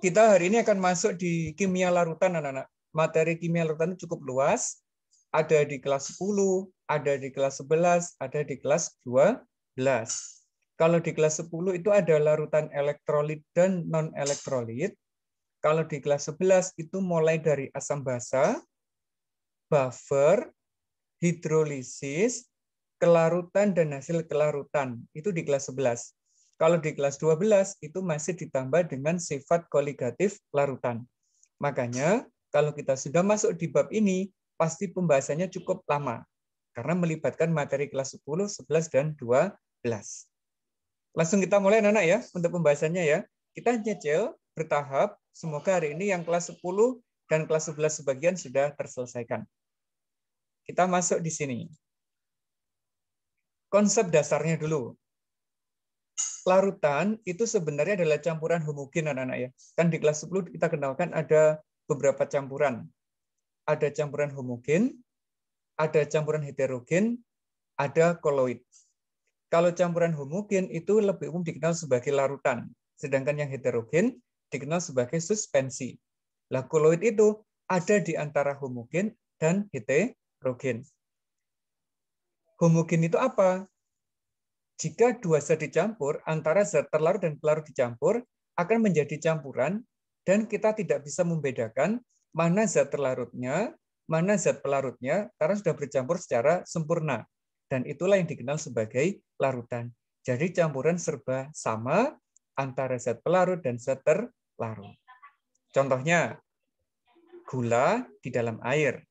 Kita hari ini akan masuk di kimia larutan, anak-anak. Materi kimia larutan itu cukup luas. Ada di kelas 10, ada di kelas 11, ada di kelas 12. Kalau di kelas 10 itu ada larutan elektrolit dan non-elektrolit. Kalau di kelas 11 itu mulai dari asam basa, buffer, hidrolisis, kelarutan, dan hasil kelarutan. Itu di kelas 11. Kalau di kelas 12 itu masih ditambah dengan sifat koligatif larutan. Makanya kalau kita sudah masuk di bab ini, pasti pembahasannya cukup lama. Karena melibatkan materi kelas 10, 11, dan 12. Langsung kita mulai anak-anak ya untuk pembahasannya ya. Kita nyicil bertahap. Semoga hari ini yang kelas 10 dan kelas 11 sebagian sudah terselesaikan. Kita masuk di sini. Konsep dasarnya dulu. Larutan itu sebenarnya adalah campuran homogen anak-anak ya. Kan di kelas 10 kita kenalkan ada beberapa campuran. Ada campuran homogen, ada campuran heterogen, ada koloid. Kalau campuran homogen itu lebih umum dikenal sebagai larutan, sedangkan yang heterogen dikenal sebagai suspensi. Lah koloid itu ada di antara homogen dan heterogen. Homogen itu apa? Jika dua zat dicampur, antara zat terlarut dan pelarut dicampur, akan menjadi campuran, dan kita tidak bisa membedakan mana zat terlarutnya, mana zat pelarutnya, karena sudah bercampur secara sempurna. Dan itulah yang dikenal sebagai larutan. Jadi campuran serba sama antara zat pelarut dan zat terlarut. Contohnya, gula di dalam air.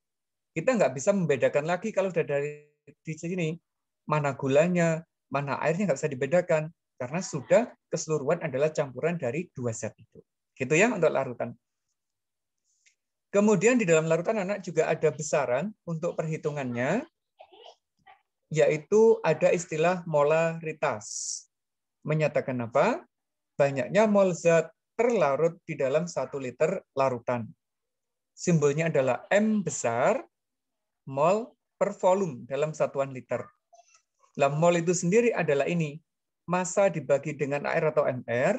Kita nggak bisa membedakan lagi kalau sudah dari di sini, mana gulanya, mana airnya nggak bisa dibedakan. Karena sudah keseluruhan adalah campuran dari dua zat itu. Gitu ya untuk larutan. Kemudian di dalam larutan anak juga ada besaran untuk perhitungannya, yaitu ada istilah molaritas. Menyatakan apa? Banyaknya mol zat terlarut di dalam 1 liter larutan. Simbolnya adalah M besar, mol per volume dalam satuan liter. Lah mol itu sendiri adalah ini, massa dibagi dengan air atau mr.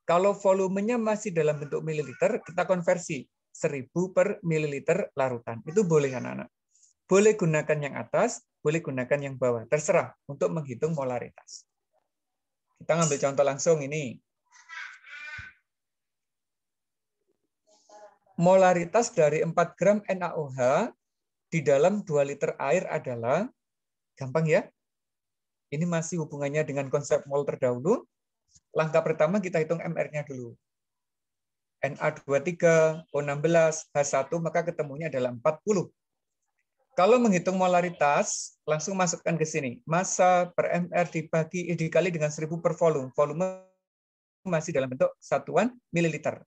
Kalau volumenya masih dalam bentuk mililiter, kita konversi 1000 per mililiter larutan. Itu boleh anak-anak. Boleh gunakan yang atas, boleh gunakan yang bawah. Terserah untuk menghitung molaritas. Kita ngambil contoh langsung ini. Molaritas dari 4 gram NaOH di dalam 2 liter air adalah, gampang ya, ini masih hubungannya dengan konsep mol terdahulu. Langkah pertama kita hitung MR-nya dulu. Na23, O16, H1, maka ketemunya adalah 40. Kalau menghitung molaritas, langsung masukkan ke sini. Massa per MR dikali dengan 1000 per volume. Volume masih dalam bentuk satuan mililiter.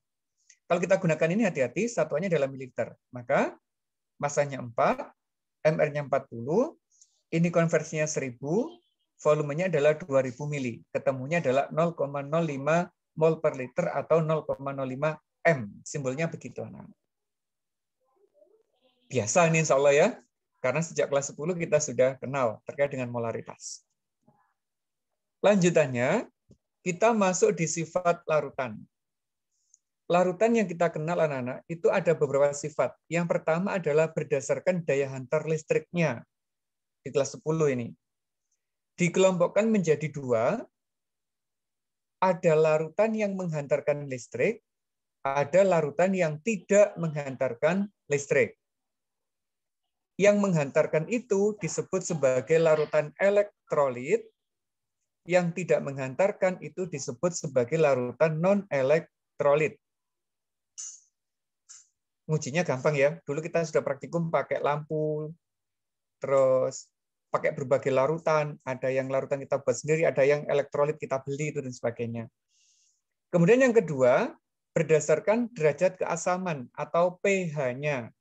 Kalau kita gunakan ini hati-hati, satuannya dalam mililiter. Maka massanya 4, MR-nya 40, ini konversinya 1000, volumenya adalah 2000 mili. Ketemunya adalah 0,05 mol per liter atau 0,05 M. Simbolnya begitu, anak. Biasa ini insya Allah ya. Karena sejak kelas 10 kita sudah kenal terkait dengan molaritas. Lanjutannya, kita masuk di sifat larutan. Larutan yang kita kenal anak-anak itu ada beberapa sifat. Yang pertama adalah berdasarkan daya hantar listriknya. Di kelas 10 ini. Dikelompokkan menjadi 2. Ada larutan yang menghantarkan listrik, ada larutan yang tidak menghantarkan listrik. Yang menghantarkan itu disebut sebagai larutan elektrolit, yang tidak menghantarkan itu disebut sebagai larutan non-elektrolit. Ngujinya gampang ya. Dulu kita sudah praktikum pakai lampu, terus pakai berbagai larutan. Ada yang larutan kita buat sendiri, ada yang elektrolit kita beli, itu dan sebagainya. Kemudian yang kedua, berdasarkan derajat keasaman atau pH-nya.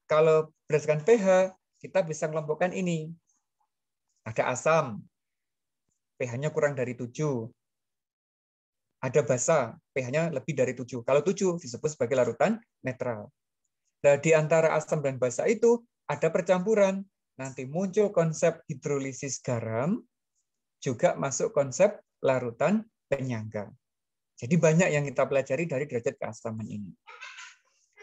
Kalau berdasarkan pH, kita bisa kelompokkan ini. Ada asam, pH-nya kurang dari 7. Ada basa, pH-nya lebih dari 7. Kalau 7 disebut sebagai larutan netral. Nah, di antara asam dan basa itu ada percampuran. Nanti muncul konsep hidrolisis garam, juga masuk konsep larutan penyangga. Jadi banyak yang kita pelajari dari derajat keasaman ini.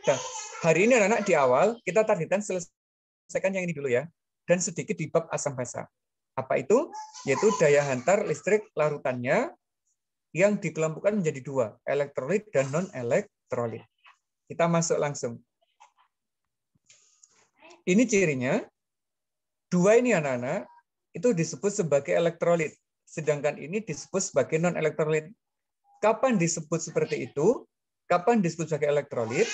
Nah, hari ini anak-anak di awal kita targetkan selesaikan yang ini dulu ya. Dan sedikit di bab asam basa. Apa itu? Yaitu daya hantar listrik larutannya yang dikelompokkan menjadi dua, elektrolit dan non-elektrolit. Kita masuk langsung. Ini cirinya, dua ini anak-anak, itu disebut sebagai elektrolit. Sedangkan ini disebut sebagai non-elektrolit. Kapan disebut seperti itu? Kapan disebut sebagai elektrolit?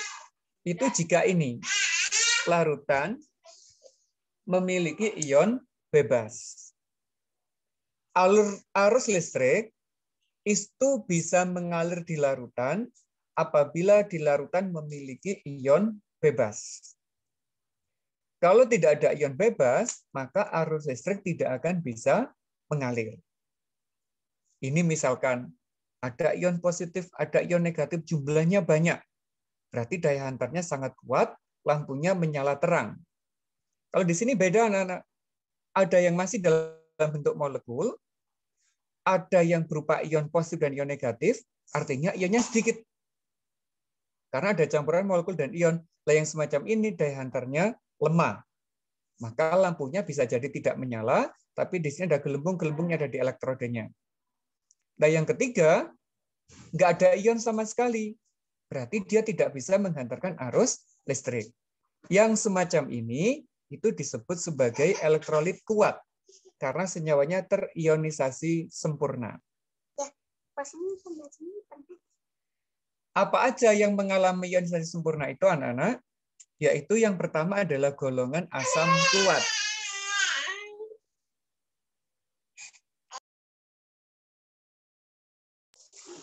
Itu jika ini larutan memiliki ion bebas. Arus listrik itu bisa mengalir di larutan apabila di larutan memiliki ion bebas. Kalau tidak ada ion bebas, maka arus listrik tidak akan bisa mengalir. Ini misalkan ada ion positif, ada ion negatif, jumlahnya banyak. Berarti daya hantarnya sangat kuat, lampunya menyala terang. Kalau di sini beda anak-anak. Ada yang masih dalam bentuk molekul, ada yang berupa ion positif dan ion negatif, artinya ionnya sedikit. Karena ada campuran molekul dan ion. Lah yang semacam ini daya hantarnya lemah. Maka lampunya bisa jadi tidak menyala, tapi di sini ada gelembung-gelembungnya ada di elektrodenya. Nah yang ketiga, nggak ada ion sama sekali. Berarti dia tidak bisa menghantarkan arus listrik. Yang semacam ini itu disebut sebagai elektrolit kuat karena senyawanya terionisasi sempurna. Apa aja yang mengalami ionisasi sempurna itu anak-anak? Yaitu yang pertama adalah golongan asam kuat.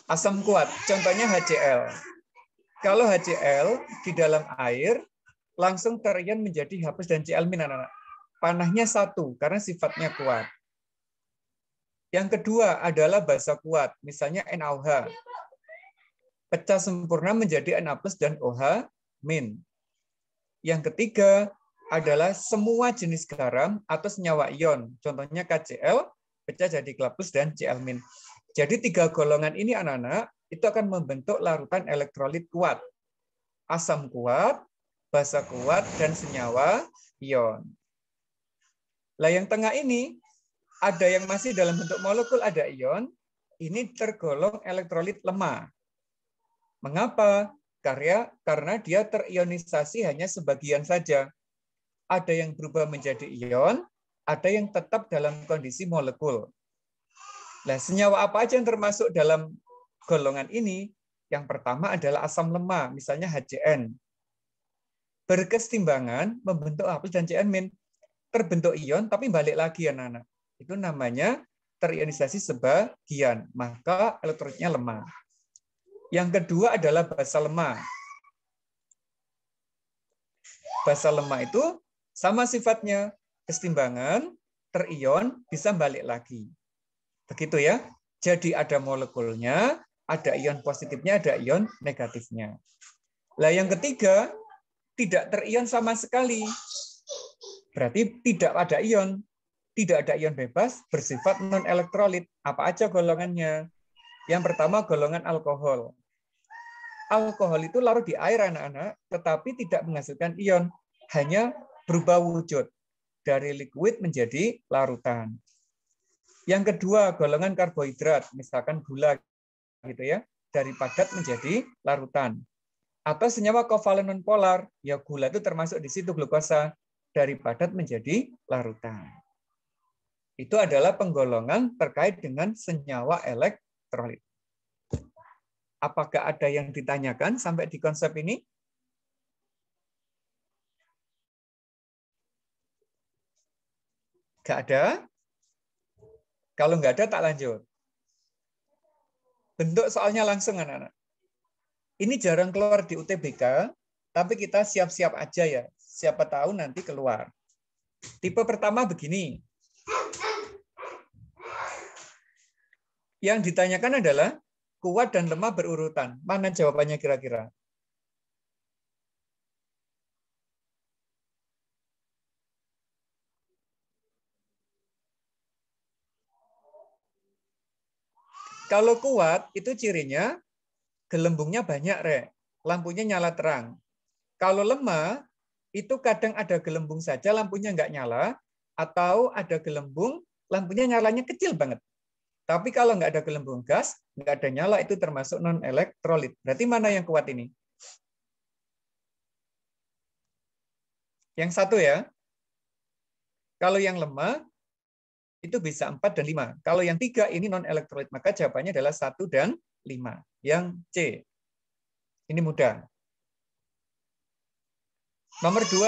Asam kuat, contohnya HCl. Kalau HCl di dalam air langsung terion menjadi H+ dan Cl-, anak-anak. Panahnya satu karena sifatnya kuat. Yang kedua adalah basa kuat, misalnya NaOH. Pecah sempurna menjadi Na+ dan OH-. Yang ketiga adalah semua jenis garam atau senyawa ion, contohnya KCl, pecah jadi K+ dan Cl-. Jadi tiga golongan ini anak-anak itu akan membentuk larutan elektrolit kuat. Asam kuat, basa kuat, dan senyawa ion. Lah yang tengah ini, ada yang masih dalam bentuk molekul, ada ion, ini tergolong elektrolit lemah. Mengapa? Karena dia terionisasi hanya sebagian saja. Ada yang berubah menjadi ion, ada yang tetap dalam kondisi molekul. Nah, senyawa apa aja yang termasuk dalam golongan ini? Yang pertama adalah asam lemah, misalnya HCN. Berkesetimbangan membentuk H+ dan Cn-. Terbentuk ion tapi balik lagi anak-anak. Itu namanya terionisasi sebagian, maka elektrolitnya lemah. Yang kedua adalah basa lemah. Basa lemah itu sama sifatnya, kesetimbangan, terion, bisa balik lagi. Begitu ya. Jadi ada molekulnya, ada ion positifnya, ada ion negatifnya. Lah yang ketiga, tidak terion sama sekali. Berarti tidak ada ion. Tidak ada ion bebas, bersifat non-elektrolit. Apa aja golongannya? Yang pertama golongan alkohol. Alkohol itu larut di air anak-anak, tetapi tidak menghasilkan ion. Hanya berubah wujud. Dari liquid menjadi larutan. Yang kedua, golongan karbohidrat, misalkan gula gitu ya, dari padat menjadi larutan. Atau senyawa kovalen nonpolar, ya gula itu termasuk di situ glukosa, dari padat menjadi larutan. Itu adalah penggolongan terkait dengan senyawa elektrolit. Apakah ada yang ditanyakan sampai di konsep ini? Nggak ada? Kalau nggak ada, tak lanjut. Bentuk soalnya langsung, anak-anak. Ini jarang keluar di UTBK, tapi kita siap-siap aja ya. Siapa tahu nanti keluar. Tipe pertama begini. Yang ditanyakan adalah kuat dan lemah berurutan. Mana jawabannya kira-kira? Kalau kuat, itu cirinya gelembungnya banyak, Rek. Lampunya nyala terang. Kalau lemah, itu kadang ada gelembung saja, lampunya nggak nyala, atau ada gelembung, lampunya nyalanya kecil banget. Tapi kalau nggak ada gelembung gas, nggak ada nyala, itu termasuk non-elektrolit. Berarti mana yang kuat ini? Yang satu ya. Kalau yang lemah, itu bisa 4 dan 5. Kalau yang 3 ini non-elektrolit, maka jawabannya adalah 1 dan 5. Yang C. Ini mudah. Nomor 2.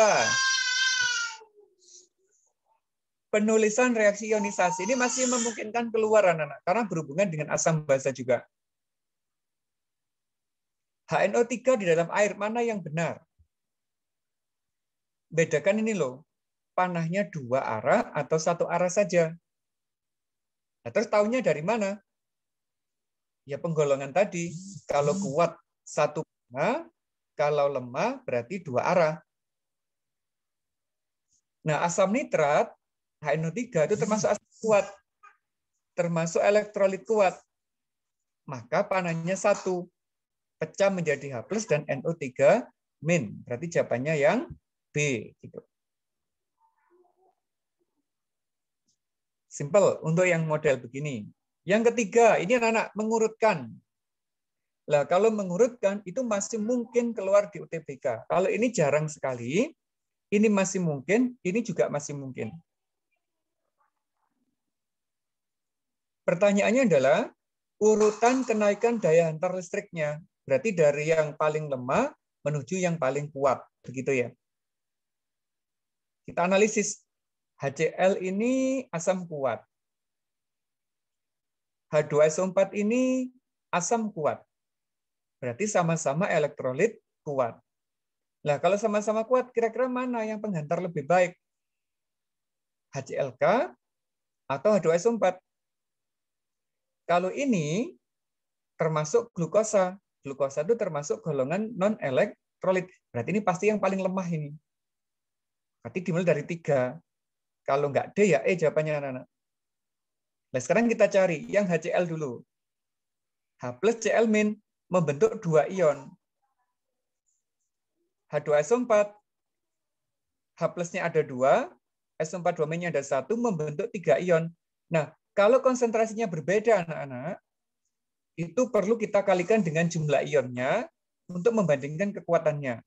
Penulisan reaksi ionisasi ini masih memungkinkan keluar anak-anak karena berhubungan dengan asam basa juga. HNO3 di dalam air mana yang benar? Bedakan ini loh, panahnya 2 arah atau 1 arah saja. Nah, terus tahunya dari mana? Ya penggolongan tadi. Kalau kuat 1 panah, kalau lemah berarti 2 arah. Nah, asam nitrat HNO3 itu termasuk asam kuat, termasuk elektrolit kuat. Maka panahnya 1, pecah menjadi H+ dan NO3-. Berarti jawabannya yang B. Gitu. Simple untuk yang model begini. Yang ketiga, ini anak-anak mengurutkan. Nah, kalau mengurutkan itu masih mungkin keluar di UTBK. Kalau ini jarang sekali, ini masih mungkin, ini juga masih mungkin. Pertanyaannya adalah urutan kenaikan daya hantar listriknya. Berarti dari yang paling lemah menuju yang paling kuat. Begitu ya. Kita analisis. HCl ini asam kuat. H2SO4 ini asam kuat. Berarti sama-sama elektrolit kuat. Nah, kalau sama-sama kuat, kira-kira mana yang penghantar lebih baik? HClK atau H2SO4? Kalau ini termasuk glukosa. Glukosa itu termasuk golongan non-elektrolit. Berarti ini pasti yang paling lemah ini. Berarti dimulai dari 3. Kalau nggak D, ya E jawabannya anak-anak. Nah, sekarang kita cari yang HCl dulu. H+ Cl- membentuk 2 ion. H2SO4, H+-nya ada 2, SO4 2-nya ada 1, membentuk 3 ion. Nah, kalau konsentrasinya berbeda, anak-anak, itu perlu kita kalikan dengan jumlah ionnya untuk membandingkan kekuatannya.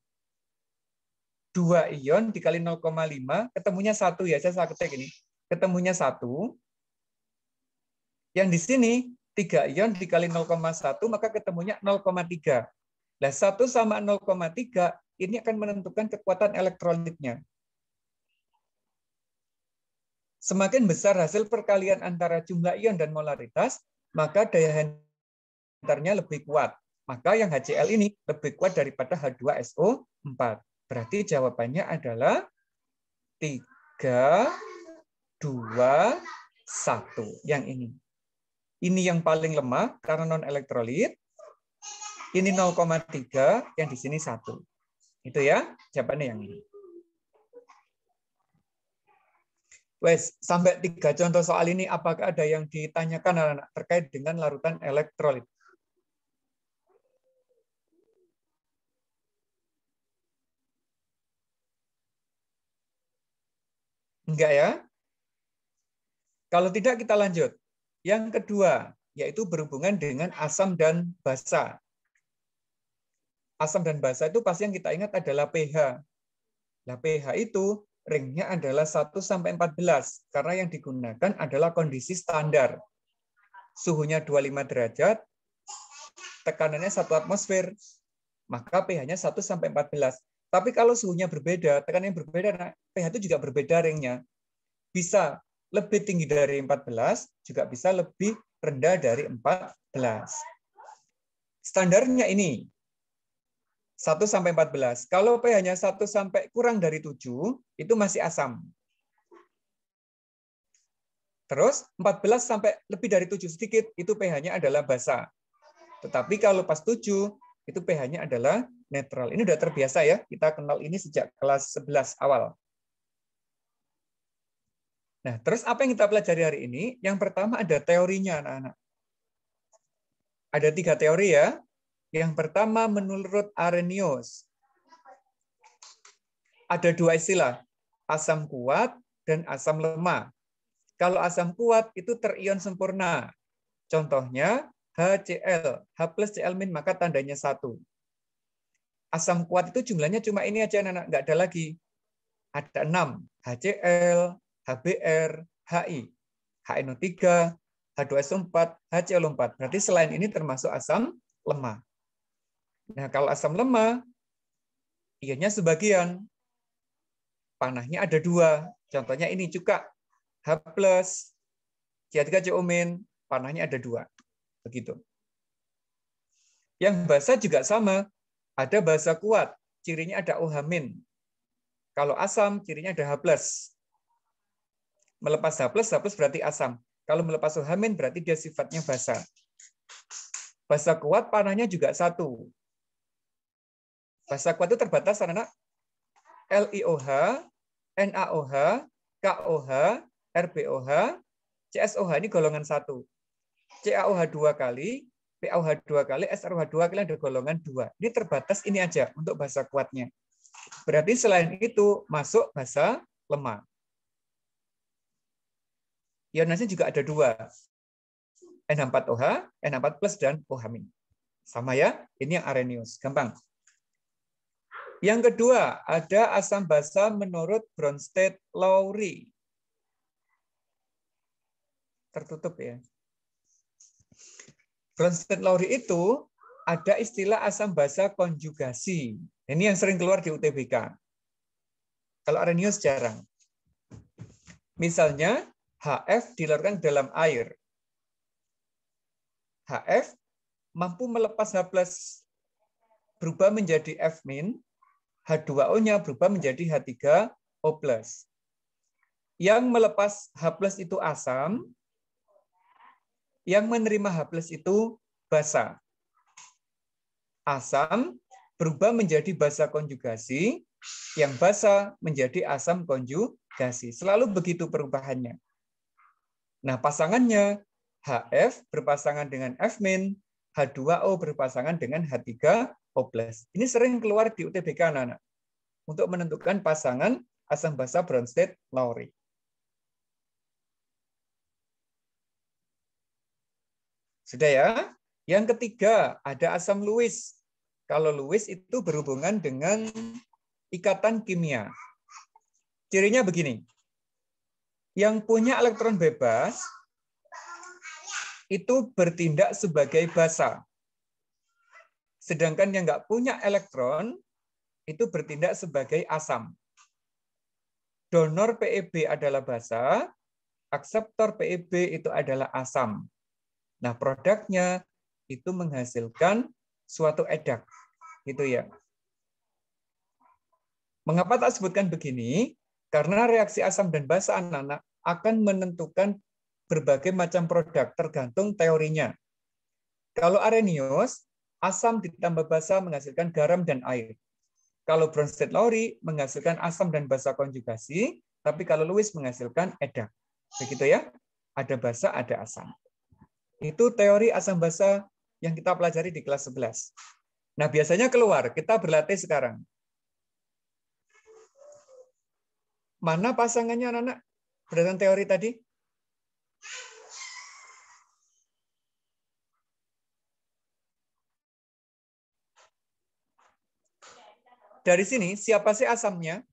2 ion dikali 0,5, ketemunya 1 ya, saya ketik ini. Ketemunya 1. Yang di sini 3 ion dikali 0,1, maka ketemunya 0,3. Nah, 1 sama 0,3 ini akan menentukan kekuatan elektrolitnya. Semakin besar hasil perkalian antara jumlah ion dan molaritas, maka daya hantarnya lebih kuat. Maka yang HCl ini lebih kuat daripada H2SO4. Berarti jawabannya adalah 3, 2, 1. Yang ini. Ini yang paling lemah karena non-elektrolit. Ini 0,3, yang di sini 1. Itu ya, jawabannya yang ini. Wes, sampai 3 contoh soal ini, apakah ada yang ditanyakan anak-anak terkait dengan larutan elektrolit? Enggak ya? Kalau tidak, kita lanjut. Yang kedua, yaitu berhubungan dengan asam dan basa. Asam dan basa itu pasti yang kita ingat adalah pH. Nah, pH itu ringnya adalah 1-14, karena yang digunakan adalah kondisi standar. Suhunya 25 derajat, tekanannya 1 atmosfer, maka pH-nya 1-14. Tapi kalau suhunya berbeda, tekanan yang berbeda, pH itu juga berbeda ringnya. Bisa lebih tinggi dari 14, juga bisa lebih rendah dari 14. Standarnya ini 1-14. Kalau pH-nya 1 sampai kurang dari 7, itu masih asam. Terus 14 sampai lebih dari 7 sedikit, itu pH-nya adalah basa. Tetapi kalau pas 7, itu pH-nya adalah netral. Ini udah terbiasa ya, kita kenal ini sejak kelas 11 awal. Nah, terus apa yang kita pelajari hari ini? Yang pertama ada teorinya, anak-anak. Ada 3 teori ya. Yang pertama menurut Arrhenius. Ada dua istilah, asam kuat dan asam lemah. Kalau asam kuat itu terion sempurna. Contohnya HCl, H plus Cl min, maka tandanya 1. Asam kuat itu jumlahnya cuma ini aja, anak-anak, nggak ada lagi. Ada 6, HCl, HBr, Hi, HNO3, H2SO4, HCl4. Berarti selain ini termasuk asam lemah. Nah, kalau asam lemah, ionnya sebagian. Panahnya ada 2. Contohnya ini cuka, H plus, CH3CO min, panahnya ada 2. Begitu. Yang basa juga sama. Ada basa kuat, cirinya ada OH min. Kalau asam, cirinya ada H plus. Melepas H plus berarti asam. Kalau melepas OH min berarti dia sifatnya basa. Basa kuat panahnya juga 1. Basa kuat itu terbatas, anak-anak. LiOH, NaOH, KOH, RbOH, CSOH ini golongan 1. CaOH 2 kali, PaOH 2 kali, SrOH 2 kali ada golongan 2. Ini terbatas ini aja untuk basa kuatnya. Berarti selain itu masuk basa lemah. Ionasnya juga ada 2. NH4OH, NH4 plus dan OH-. Sama ya, ini yang Arrhenius. Gampang. Yang kedua, ada asam basa menurut Bronsted-Lowry. Tertutup ya. Bronsted-Lowry itu ada istilah asam basa konjugasi. Ini yang sering keluar di UTBK. Kalau Arrhenius jarang. Misalnya, HF dilarutkan dalam air. HF mampu melepas H+, berubah menjadi F-, H2O-nya berubah menjadi H3O+. Yang melepas H+ itu asam, yang menerima H+ itu basa. Asam berubah menjadi basa konjugasi, yang basa menjadi asam konjugasi. Selalu begitu perubahannya. Nah, pasangannya HF berpasangan dengan F-, H2O berpasangan dengan H3O+. Ini sering keluar di UTBK, anak-anak, untuk menentukan pasangan asam basa Bronsted-Lowry. Sudah ya? Yang ketiga, ada asam Lewis. Kalau Lewis itu berhubungan dengan ikatan kimia. Cirinya begini. Yang punya elektron bebas itu bertindak sebagai basa. Sedangkan yang nggak punya elektron itu bertindak sebagai asam. Donor PEB adalah basa, akseptor PEB itu adalah asam. Nah, produknya itu menghasilkan suatu edak. Gitu ya. Mengapa tak sebutkan begini? Karena reaksi asam dan basa, anak-anak, akan menentukan berbagai macam produk tergantung teorinya. Kalau Arrhenius, asam ditambah basa menghasilkan garam dan air. Kalau Bronsted-Lowry menghasilkan asam dan basa konjugasi, tapi kalau Lewis menghasilkan edak. Begitu ya? Ada basa, ada asam. Itu teori asam basa yang kita pelajari di kelas 11. Nah, biasanya keluar, kita berlatih sekarang. Mana pasangannya, anak-anak? Berdasarkan teori tadi? Dari sini, siapa sih asamnya?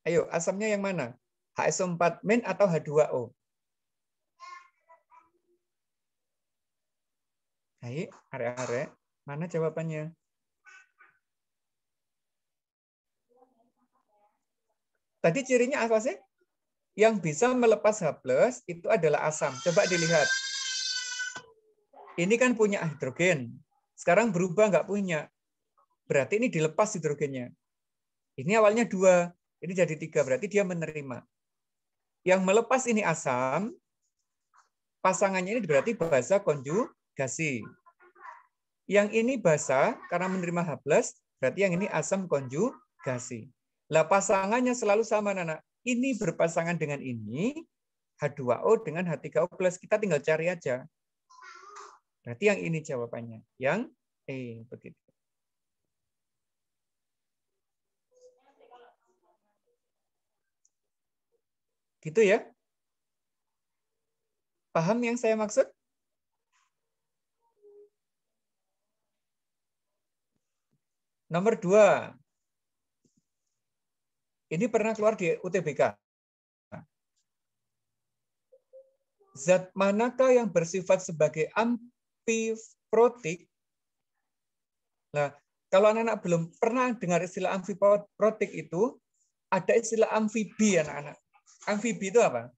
Ayo, asamnya yang mana? HSO4- atau H2O? Ayo, arek-arek, mana jawabannya? Tadi cirinya apa sih? Yang bisa melepas H+ itu adalah asam. Coba dilihat. Ini kan punya hidrogen. Sekarang berubah nggak punya. Berarti ini dilepas hidrogennya. Ini awalnya 2, ini jadi 3. Berarti dia menerima. Yang melepas ini asam, pasangannya ini berarti basa konjugasi. Yang ini basa karena menerima H+, berarti yang ini asam konjugasi. Lah pasangannya selalu sama, anak. ini berpasangan dengan ini, H2O dengan H3O+. Kita tinggal cari aja. Berarti yang ini jawabannya. Yang E. Begitu. Gitu ya? Paham yang saya maksud? Nomor 2. Ini pernah keluar di UTBK. Zat manakah yang bersifat sebagai amfiprotik? Nah, kalau anak-anak belum pernah dengar istilah amfiprotik itu, ada istilah amfibi, anak-anak. Amfibi itu apa?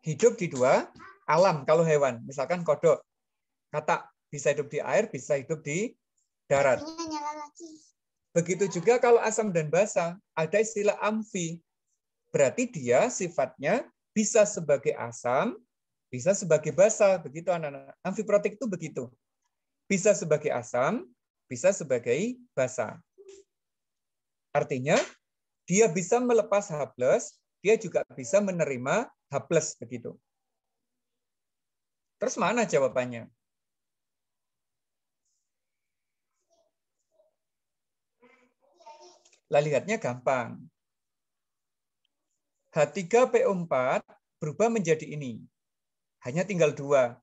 Hidup di dua alam kalau hewan. Misalkan kodok, katak, bisa hidup di air, bisa hidup di darat. Begitu juga kalau asam dan basa, ada istilah amfi. Berarti dia sifatnya bisa sebagai asam, bisa sebagai basa. Begitu anak-anak. Amfiprotik itu begitu. Bisa sebagai asam, bisa sebagai basa. Artinya, dia bisa melepas H+, dia juga bisa menerima H+, begitu. Terus mana jawabannya? Lah lihatnya gampang. H3PO4 berubah menjadi ini. Hanya tinggal 2.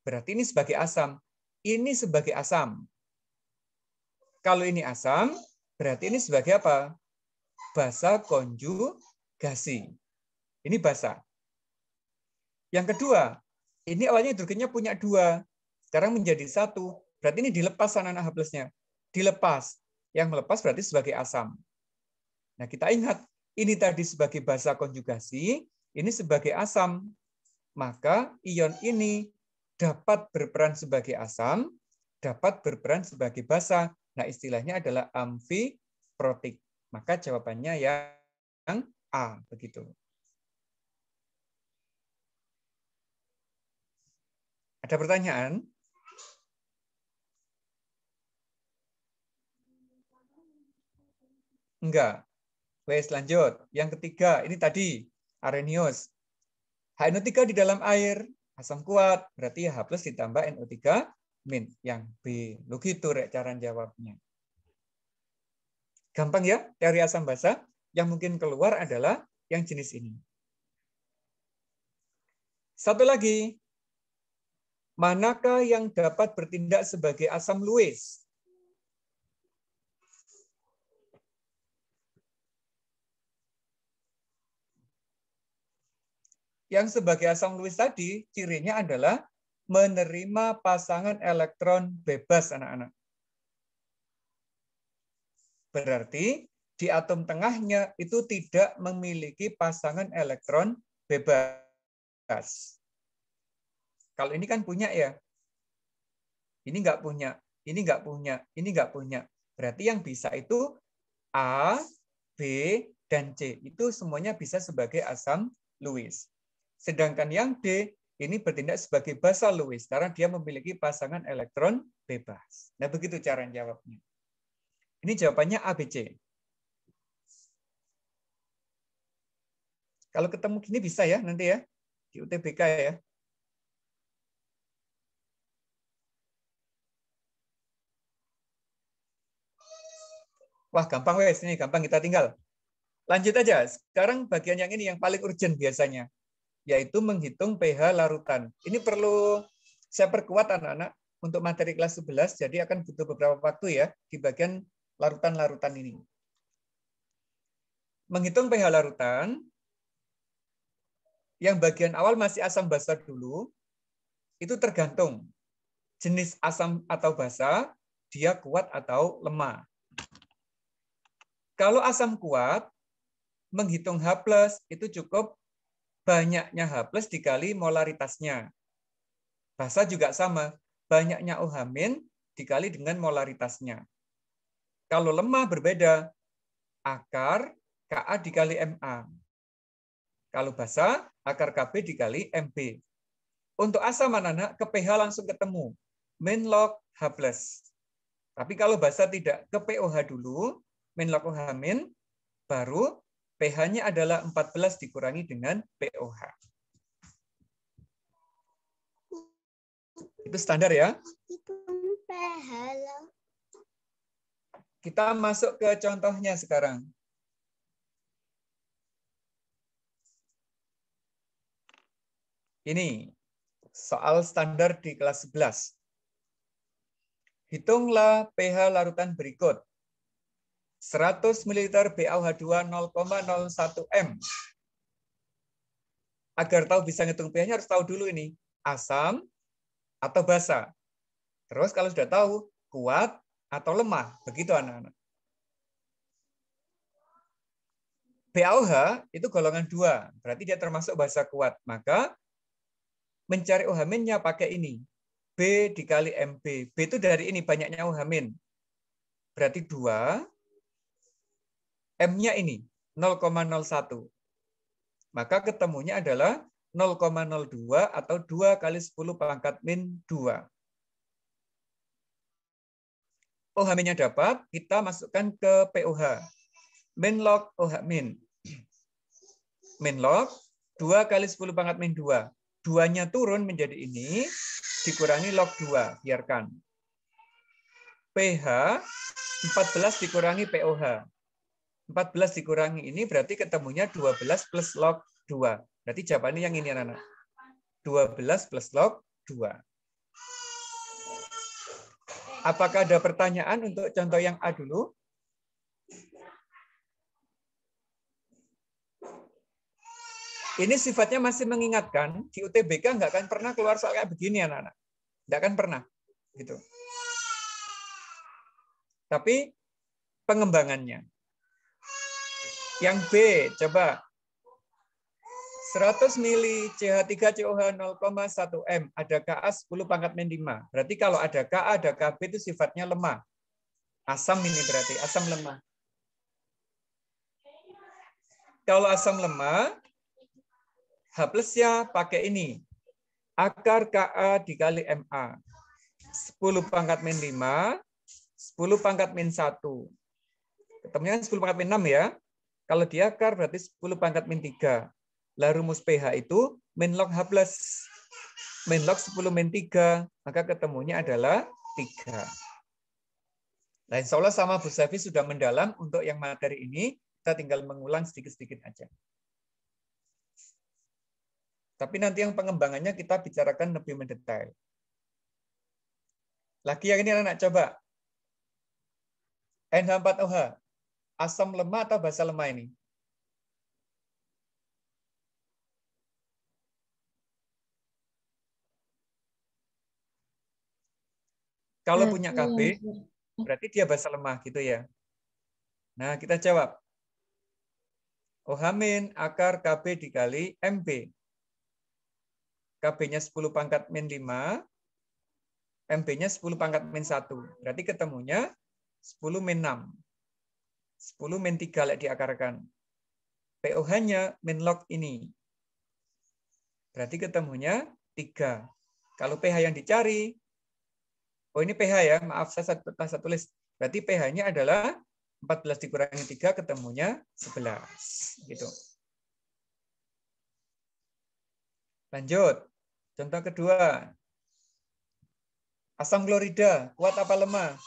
Berarti ini sebagai asam. Ini sebagai asam. Kalau ini asam, berarti ini sebagai apa? Basa konjugasi. Ini basa. Yang kedua, ini awalnya hidrogennya punya 2. Sekarang menjadi 1. Berarti ini dilepas anak-anak H+-nya. Dilepas. Yang melepas berarti sebagai asam. Nah, kita ingat, ini tadi sebagai basa konjugasi, ini sebagai asam. Maka ion ini dapat berperan sebagai asam, dapat berperan sebagai basa. Nah, istilahnya adalah amfiprotik. Maka jawabannya yang A, begitu. Ada pertanyaan? Enggak. Wes, lanjut. Yang ketiga, ini tadi Arrhenius. HNO3 di dalam air, asam kuat, berarti H+ ditambah NO3 min. Yang B. Lo gitu rek cara jawabnya. Gampang ya, teori asam basa. Yang mungkin keluar adalah yang jenis ini. Satu lagi. Manakah yang dapat bertindak sebagai asam Lewis? Yang sebagai asam Lewis tadi, cirinya adalah menerima pasangan elektron bebas, anak-anak. Berarti di atom tengahnya itu tidak memiliki pasangan elektron bebas. Kalau ini kan punya ya. Ini nggak punya, ini nggak punya, ini nggak punya. Berarti yang bisa itu A, B, dan C. Itu semuanya bisa sebagai asam Lewis. Sedangkan yang D ini bertindak sebagai basa Lewis karena dia memiliki pasangan elektron bebas. Nah, begitu cara jawabnya. Ini jawabannya A, B, C. Kalau ketemu gini bisa ya nanti ya di UTBK ya. Wah, gampang wes, ini gampang kita tinggal. Lanjut aja. Sekarang bagian yang ini yang paling urgent biasanya, yaitu menghitung pH larutan. Ini perlu saya perkuat anak-anak untuk materi kelas 11, jadi akan butuh beberapa waktu ya di bagian larutan-larutan ini. Menghitung pH larutan, yang bagian awal masih asam basa dulu, itu tergantung jenis asam atau basa, dia kuat atau lemah. Kalau asam kuat, menghitung H+ itu cukup banyaknya H+ dikali molaritasnya. Basa juga sama, banyaknya OH- dikali dengan molaritasnya. Kalau lemah berbeda, akar Ka dikali Ma. Kalau basa, akar Kb dikali Mb. Untuk asam anak-anak, ke pH langsung ketemu. Min log H+. Tapi kalau basa tidak, ke POH dulu, min log OH min, baru pH-nya adalah 14 dikurangi dengan POH. Itu standar ya. Kita masuk ke contohnya sekarang. Ini soal standar di kelas 11. Hitunglah pH larutan berikut. 100 ml BaOH2 0,01 M. Agar tahu bisa ngitung pH-nya harus tahu dulu ini, asam atau basa. Terus kalau sudah tahu, kuat atau lemah. Begitu anak-anak. BaOH itu golongan 2, berarti dia termasuk basa kuat. Maka mencari OH-nya pakai ini. B dikali MB. B itu dari ini, banyaknya OH-. Berarti 2. M-nya ini, 0,01. Maka ketemunya adalah 0,02 atau 2 kali 10 pangkat min 2. OH-nya dapat, kita masukkan ke POH. Min log OH min. Min log 2 kali 10 pangkat min 2. 2-nya turun menjadi ini, dikurangi log 2, biarkan. pH 14 dikurangi POH. 14 dikurangi ini berarti ketemunya 12 plus log 2. Berarti jawabannya yang ini anak-anak. 12 plus log 2. Apakah ada pertanyaan untuk contoh yang A dulu? Ini sifatnya masih mengingatkan, di UTBK nggak akan pernah keluar soal kayak begini anak-anak. Nggak akan pernah. Gitu. Tapi pengembangannya. Yang B, coba. 100 mili CH3COH 0,1 M. Ada Ka 10 pangkat min 5. Berarti kalau ada Ka, ada Kb itu sifatnya lemah. Asam ini berarti, asam lemah. Kalau asam lemah, H plus-nya pakai ini. Akar Ka dikali Ma. 10 pangkat min 5, 10 pangkat min 1. Ketemunya 10 pangkat min 6 ya. Kalau di akar berarti 10 pangkat min 3. Lah rumus pH itu min log H plus. Min log 10 min 3. Maka ketemunya adalah 3. Nah, insya Allah sama Bu Safi sudah mendalam untuk yang materi ini. Kita tinggal mengulang sedikit-sedikit aja. Tapi nanti yang pengembangannya kita bicarakan lebih mendetail. Lagi yang ini anak coba. NH4OH. Asam lemah atau basa lemah ini? Kalau punya Kb, berarti dia basa lemah gitu ya. Nah, kita jawab. OH- akar Kb dikali MB. Kb-nya 10 pangkat min 5, MB-nya 10 pangkat min 1. Berarti ketemunya 10 min 6. 10 min 3 lek diakarkan. POH-nya min log ini. Berarti ketemunya 3. Kalau pH yang dicari, oh ini pH ya, maaf saya tulis. Berarti pH-nya adalah 14 dikurangi 3 ketemunya 11. Gitu. Lanjut. Contoh kedua. Asam klorida, kuat apa lemah?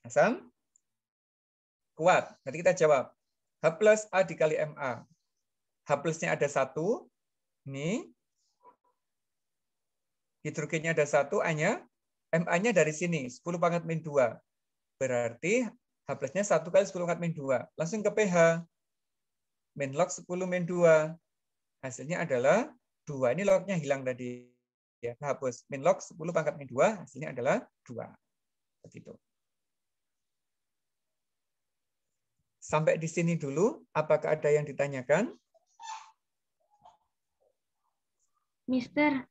Asam? Kuat. Nanti kita jawab. H plus A dikali Ma. H plusnya ada 1. Ini. Hidrogennya ada 1, A-nya. Ma-nya dari sini, 10 pangkat min 2. Berarti H plusnya 1 kali 10 pangkat min 2. Langsung ke pH. Min log 10 min 2. Hasilnya adalah 2. Ini lognya hilang tadi. Ya, hapus. Min log 10 pangkat min 2, hasilnya adalah 2. Begitu. Sampai di sini dulu. Apakah ada yang ditanyakan? Mister,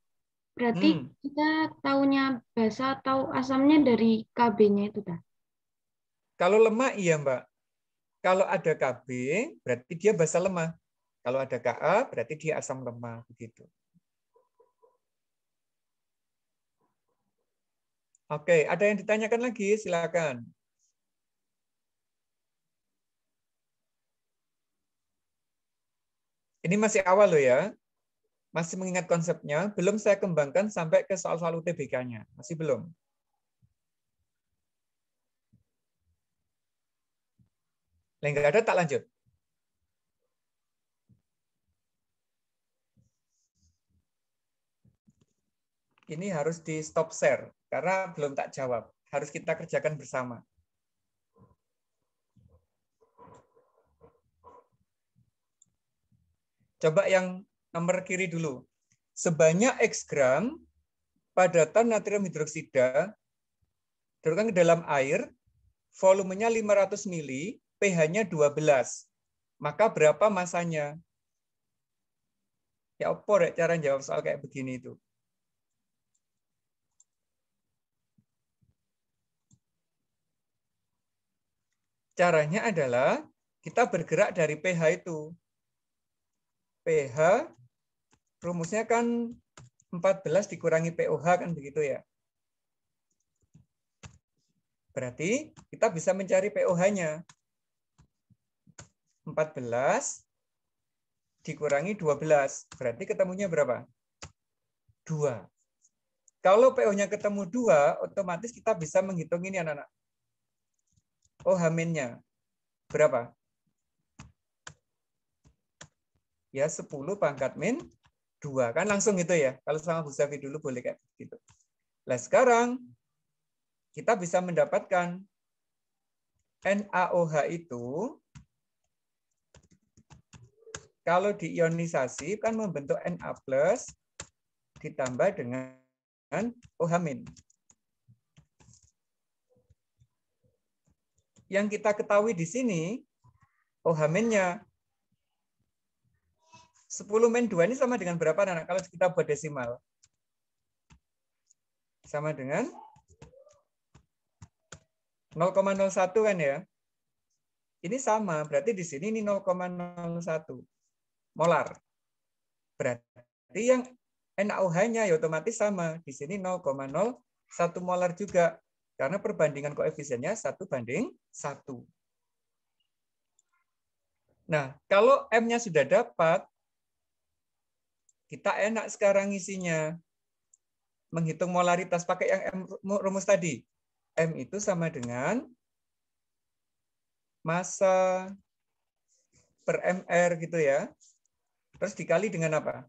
berarti kita taunya basa atau asamnya dari Kb-nya itu, dah? Kalau lemah, iya, Mbak. Kalau ada Kb, berarti dia basa lemah. Kalau ada Ka, berarti dia asam lemah. Begitu. Oke, ada yang ditanyakan lagi? Silakan. Ini masih awal loh ya. Masih mengingat konsepnya. Belum saya kembangkan sampai ke soal-soal UTBK-nya. Masih belum. Nggak ada, tak lanjut. Ini harus di stop share. Karena belum tak jawab. Harus kita kerjakan bersama. Coba yang nomor kiri dulu. Sebanyak X gram padatan natrium hidroksida diturunkan ke dalam air, volumenya 500 mili, pH-nya 12. Maka berapa masanya? Ya opor ya cara jawab soal kayak begini itu. Caranya adalah kita bergerak dari pH itu. pH rumusnya kan 14 dikurangi pOH kan begitu ya. Berarti kita bisa mencari pOH-nya. 14 dikurangi 12. Berarti ketemunya berapa? 2. Kalau pO-nya ketemu 2, otomatis kita bisa menghitung ini anak-anak. OH-nya berapa? Ya 10 pangkat min 2. Kan langsung gitu ya. Kalau sama Bu Safi dulu boleh kayak gitu. Nah sekarang kita bisa mendapatkan NaOH itu kalau diionisasi kan membentuk Na+ ditambah dengan OH-. Yang kita ketahui di sini OH-nya 10 min 2 ini sama dengan berapa anak? Kalau kita buat desimal. Sama dengan 0,01 kan ya. Ini sama, berarti di sini ini 0,01 molar. Berarti yang NaOH-nya ya otomatis sama. Di sini 0,01 molar juga. Karena perbandingan koefisiennya 1:1. Nah, kalau M-nya sudah dapat, kita enak sekarang isinya. Menghitung molaritas pakai yang M rumus tadi. M itu sama dengan massa per MR gitu ya. Terus dikali dengan apa?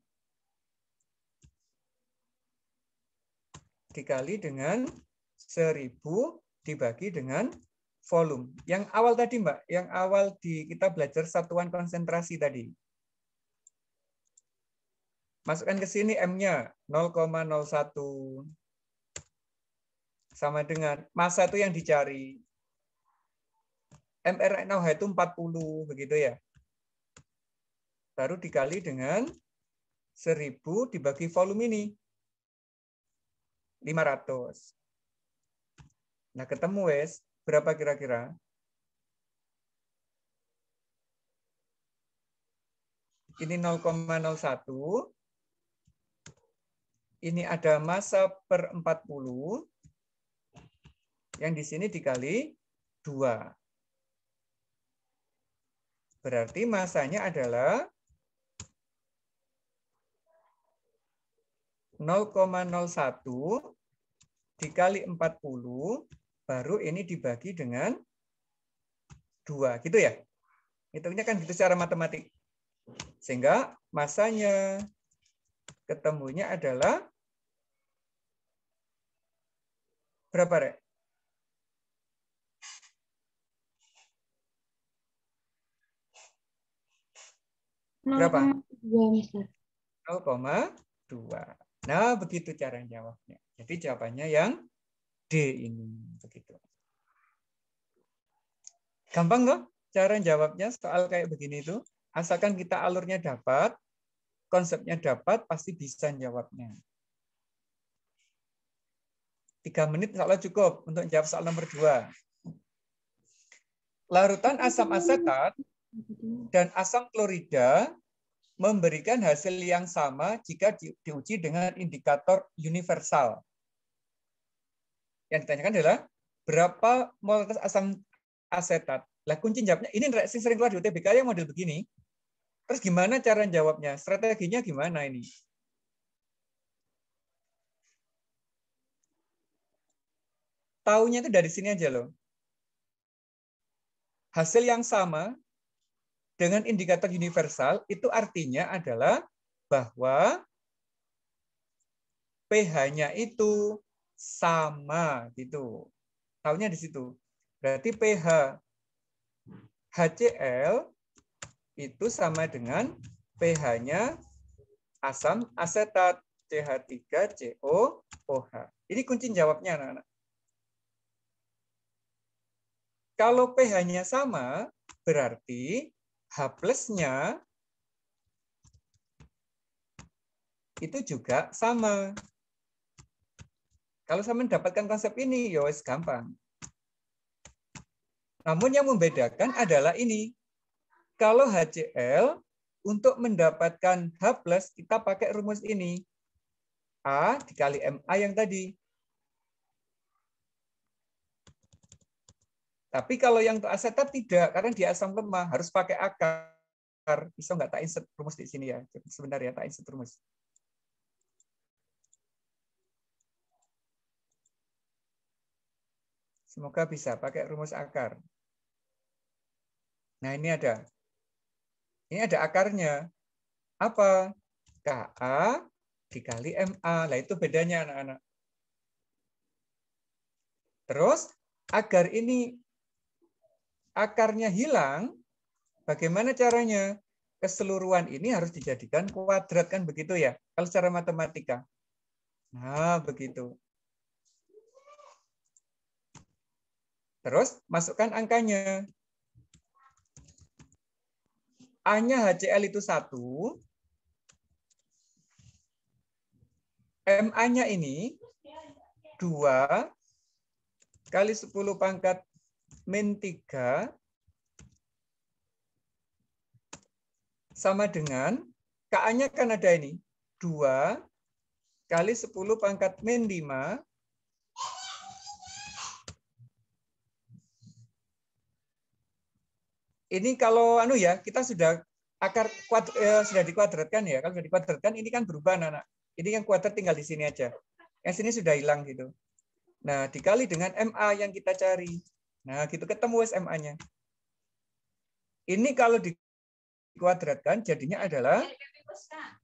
Dikali dengan 1000 dibagi dengan volume. Yang awal tadi Mbak, yang awal kita belajar satuan konsentrasi tadi. Masukkan ke sini M-nya 0,01. Sama dengan massa itu yang dicari. mRNA itu 40 begitu ya. Baru dikali dengan 1000 dibagi volume ini. 500. Nah, ketemu wes berapa kira-kira? Ini 0,01. Ini ada massa per 40. Yang di sini dikali 2. Berarti massanya adalah 0,01 dikali 40, baru ini dibagi dengan 2. Gitu ya? Hitungnya kan gitu secara matematik. Sehingga massanya ketemunya adalah berapa, Rek? Berapa? 0,2, Mister. 0,2. Nah, begitu cara jawabnya. Jadi jawabannya yang D ini. Begitu. Gampang loh cara jawabnya soal kayak begini itu. Asalkan kita alurnya dapat, konsepnya dapat, pasti bisa jawabnya. 3 menit insya Allah cukup untuk jawab soal nomor 2. Larutan asam asetat dan asam klorida memberikan hasil yang sama jika diuji dengan indikator universal. Yang ditanyakan adalah berapa molekul asam asetat. Lah kunci jawabnya ini sering keluar di UTBK yang model begini. Terus gimana cara jawabnya? Strateginya gimana ini? Taunya itu dari sini aja loh. Hasil yang sama dengan indikator universal itu artinya adalah bahwa pH-nya itu sama gitu. Taunya di situ. Berarti pH HCl itu sama dengan pH-nya asam asetat CH3COOH. Ini kunci jawabnya anak-anak. Kalau pH-nya sama, berarti H+-nya itu juga sama. Kalau saya mendapatkan konsep ini, ya wes gampang. Namun yang membedakan adalah ini. Kalau HCl, untuk mendapatkan H+, kita pakai rumus ini. A dikali MA yang tadi. Tapi kalau yang untuk asetat tidak, karena dia asam lemah, harus pakai akar. Bisa nggak tak insert rumus di sini ya? Sebentar ya, tak insert rumus. Semoga bisa pakai rumus akar. Nah, ini ada. Ini ada akarnya. Apa? Ka dikali Ma. Nah, itu bedanya anak-anak. Terus, agar ini akarnya hilang, bagaimana caranya? Keseluruhan ini harus dijadikan kuadrat, kan begitu ya? Kalau secara matematika. Nah, begitu. Terus, masukkan angkanya. A-nya HCl itu 1. MA-nya ini 2 kali 10 pangkat min 3 sama dengan Ka-nya kan ada ini. 2 kali 10 pangkat min 5 ini kalau anu ya, kita sudah akar sudah dikuadratkan ya. Kalau sudah dikuadratkan ini kan berubah anak-anak. Ini yang kuadrat tinggal di sini aja. Yang sini sudah hilang gitu. Nah, dikali dengan MA yang kita cari. Nah, gitu ketemu MA-nya. Ini kalau dikuadratkan jadinya adalah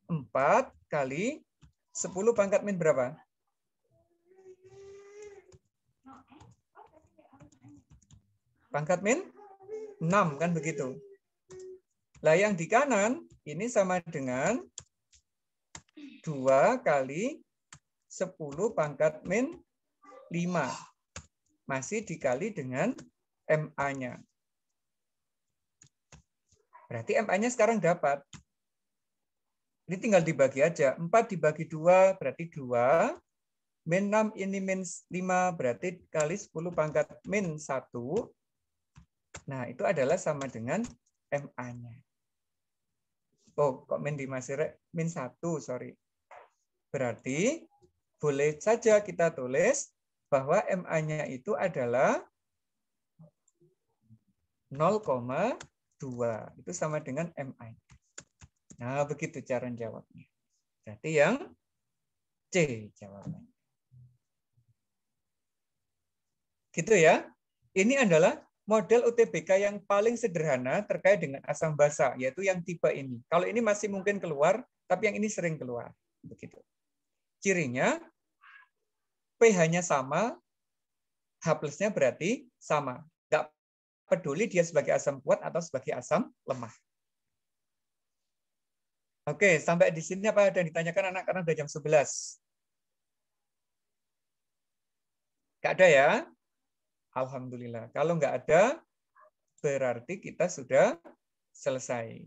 4 kali 10 pangkat min berapa? Pangkat min 6 kan begitu. Lah yang di kanan ini sama dengan 2 kali 10 pangkat min 5. Masih dikali dengan MA-nya. Berarti MA-nya sekarang dapat. Ini tinggal dibagi aja. 4 dibagi 2 berarti 2. Min 6 ini min 5 berarti kali 10 pangkat min 1. Nah, itu adalah sama dengan MA-nya. Oh, kok min 5 sih, min 1, sorry. Berarti boleh saja kita tulis bahwa MA-nya itu adalah 0,2. Itu sama dengan MA. Nah, begitu cara jawabnya. Berarti yang C jawabannya. Gitu ya. Ini adalah model UTBK yang paling sederhana terkait dengan asam basa, yaitu yang tipe ini. Kalau ini masih mungkin keluar, tapi yang ini sering keluar. Begitu. Cirinya, pH-nya sama, H+-nya berarti sama. Nggak peduli dia sebagai asam kuat atau sebagai asam lemah. Oke, sampai di sini apa ada yang ditanyakan anak? Karena udah jam 11. Nggak ada ya? Alhamdulillah. Kalau nggak ada, berarti kita sudah selesai.